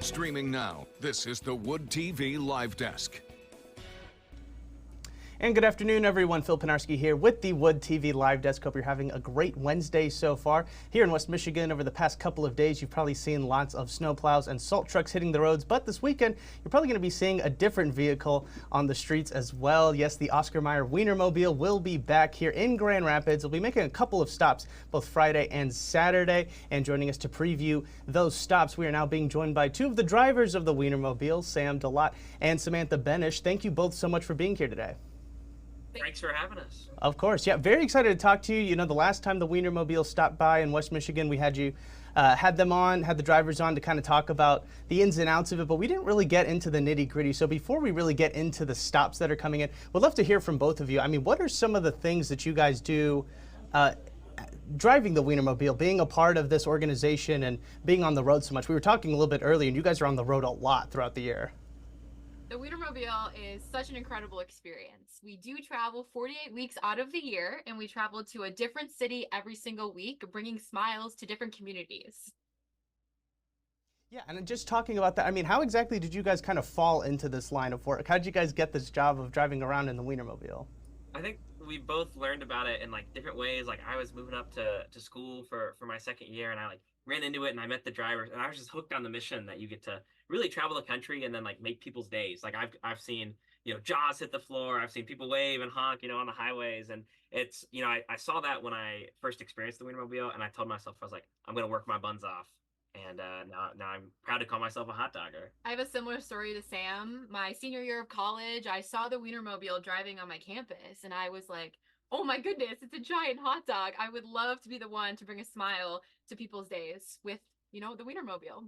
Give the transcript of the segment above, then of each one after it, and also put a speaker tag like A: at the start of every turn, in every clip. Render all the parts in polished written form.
A: Streaming now, this is the Wood TV Live Desk.
B: And good afternoon, everyone. Phil Penarski here with the Wood TV Live Desk. Hope you're having a great Wednesday so far. Here in West Michigan, over the past couple of days, you've probably seen lots of snowplows and salt trucks hitting the roads. But this weekend, you're probably going to be seeing a different vehicle on the streets as well. Yes, the Oscar Mayer Wienermobile will be back here in Grand Rapids. We'll be making a couple of stops both Friday and Saturday. And joining us to preview those stops, we are now being joined by two of the drivers of the Wienermobile, Sam DeLotte and Samantha Benish. Thank you both so much for being here today.
C: Thanks for having us.
B: Of course, yeah, very excited to talk to you. You know, the last time the Wienermobile stopped by in West Michigan, we had you, had the drivers on to kind of talk about the ins and outs of it, but we didn't really get into the nitty gritty. So before we really get into the stops that are coming in, we'd love to hear from both of you. I mean, what are some of the things that you guys do driving the Wienermobile, being a part of this organization and being on the road so much? We were talking a little bit earlier, and you guys are on the road a lot throughout the year.
D: The Wienermobile is such an incredible experience. We do travel 48 weeks out of the year, and we travel to a different city every single week, bringing smiles to different communities.
B: Yeah, and just talking about that, I mean, how exactly did you guys kind of fall into this line of work? How did you guys get this job of driving around in the Wienermobile?
C: I think we both learned about it in like different ways. Like I was moving up to school for my second year, and I like ran into it and I met the drivers, and I was just hooked on the mission that you get to really travel the country and then like make people's days. Like I've seen, you know, jaws hit the floor. I've seen people wave and honk, you know, on the highways. And it's, you know, I saw that when I first experienced the Wienermobile, and I told myself, I was like, I'm going to work my buns off. And now I'm proud to call myself a hot dogger.
D: I have a similar story to Sam. My senior year of college, I saw the Wienermobile driving on my campus, and I was like, oh my goodness, it's a giant hot dog. I would love to be the one to bring a smile to people's days with, you know, the Wienermobile.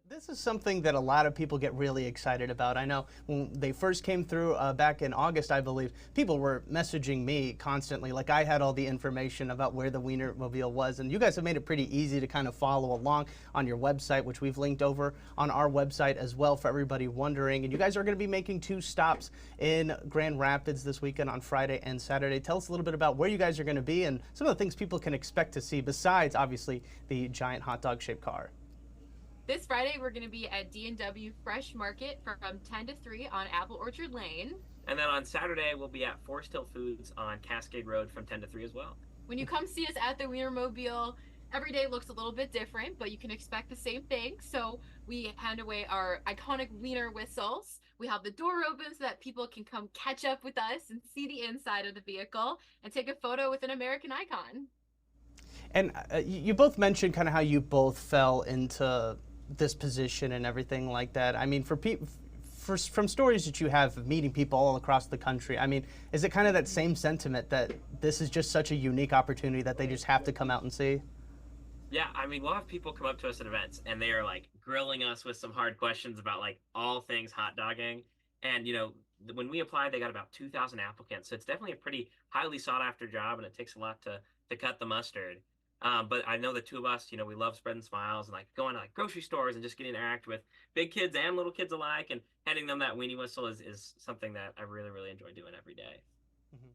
B: This is something that a lot of people get really excited about. I know when they first came through back in August, I believe, people were messaging me constantly. Like I had all the information about where the Wienermobile was, and you guys have made it pretty easy to kind of follow along on your website, which we've linked over on our website as well for everybody wondering. And you guys are going to be making 2 stops in Grand Rapids this weekend on Friday and Saturday. Tell us a little bit about where you guys are going to be and some of the things people can expect to see besides, obviously, the giant hot dog shaped car.
D: This Friday, we're going to be at D&W Fresh Market from 10 to 3 on Apple Orchard Lane.
C: And then on Saturday, we'll be at Forest Hill Foods on Cascade Road from 10 to 3 as well.
D: When you come see us at the Wienermobile, every day looks a little bit different, but you can expect the same thing. So we hand away our iconic Wiener whistles. We have the door open so that people can come catch up with us and see the inside of the vehicle and take a photo with an American icon.
B: And you both mentioned kind of how you both fell into this position and everything like that. I mean, from stories that you have of meeting people all across the country, I mean, is it kind of that same sentiment that this is just such a unique opportunity that they just have to come out and see?
C: Yeah, I mean, we'll have people come up to us at events, and they are like grilling us with some hard questions about like all things hot dogging. And, you know, when we applied, they got about 2,000 applicants. So it's definitely a pretty highly sought after job, and it takes a lot to cut the mustard. But I know the two of us, you know, we love spreading smiles and like going to like grocery stores and just getting to interact with big kids and little kids alike, and handing them that weenie whistle is something that I really, really enjoy doing every day.
B: Mm-hmm.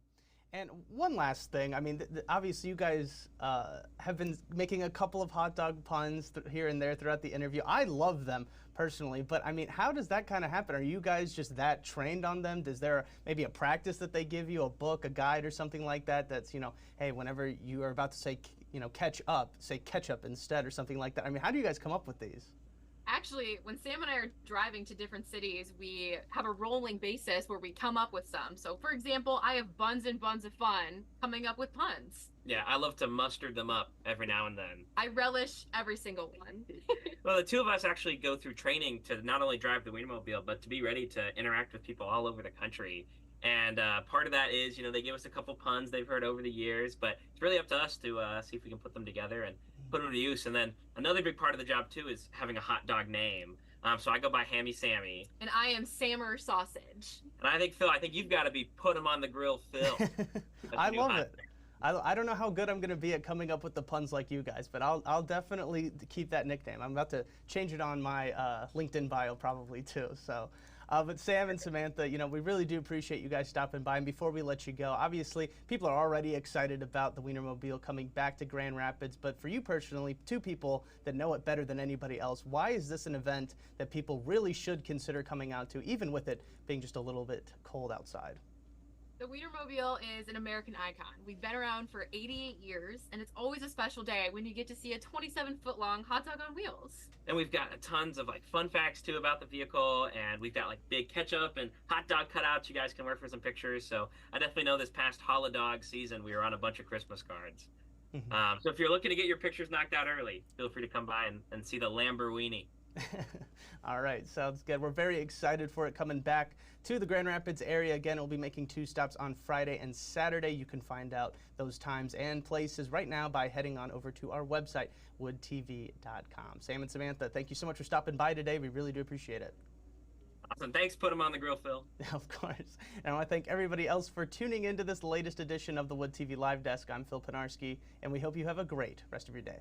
B: And one last thing, I mean, obviously you guys have been making a couple of hot dog puns here and there throughout the interview. I love them personally, but I mean, how does that kind of happen? Are you guys just that trained on them? Is there maybe a practice that they give you, a book, a guide or something like that that's, you know, hey, whenever you are about to say, you know, catch up, say ketchup instead or something like that? I mean, how do you guys come up with these?
D: Actually, when Sam and I are driving to different cities, we have a rolling basis where we come up with some. So, for example, I have buns and buns of fun coming up with puns.
C: Yeah, I love to muster them up every now and then.
D: I relish every single one.
C: Well, the two of us actually go through training to not only drive the Wienermobile, but to be ready to interact with people all over the country. And part of that is, you know, they give us a couple puns they've heard over the years, but it's really up to us to see if we can put them together and put them to use. And then another big part of the job, too, is having a hot dog name. So I go by Hammy Sammy.
D: And I am Sammer Sausage.
C: And I think, Phil, you've got to be put them on the grill, Phil.
B: I love it. I don't know how good I'm going to be at coming up with the puns like you guys, but I'll definitely keep that nickname. I'm about to change it on my LinkedIn bio probably, too. So But Sam and Samantha, we really do appreciate you guys stopping by. And before we let you go, obviously, people are already excited about the Wienermobile coming back to Grand Rapids. But for you personally, two people that know it better than anybody else, why is this an event that people really should consider coming out to, even with it being just a little bit cold outside?
D: The Wienermobile is an American icon. We've been around for 88 years, and it's always a special day when you get to see a 27-foot-long hot dog on wheels.
C: And we've got tons of fun facts too about the vehicle, and we've got big ketchup and hot dog cutouts you guys can wear for some pictures. So I definitely know this past Holiday season we were on a bunch of Christmas cards. So if you're looking to get your pictures knocked out early, feel free to come by and see the Lamborghini.
B: All right, sounds good. We're very excited for it coming back to the Grand Rapids area. Again, we'll be making 2 stops on Friday and Saturday. You can find out those times and places right now by heading on over to our website, woodtv.com. Sam and Samantha, thank you so much for stopping by today. We really do appreciate it.
C: Awesome. Thanks. Put them on the grill, Phil.
B: Of course. And I want to thank everybody else for tuning into this latest edition of the Wood TV Live Desk. I'm Phil Pinarski, and we hope you have a great rest of your day.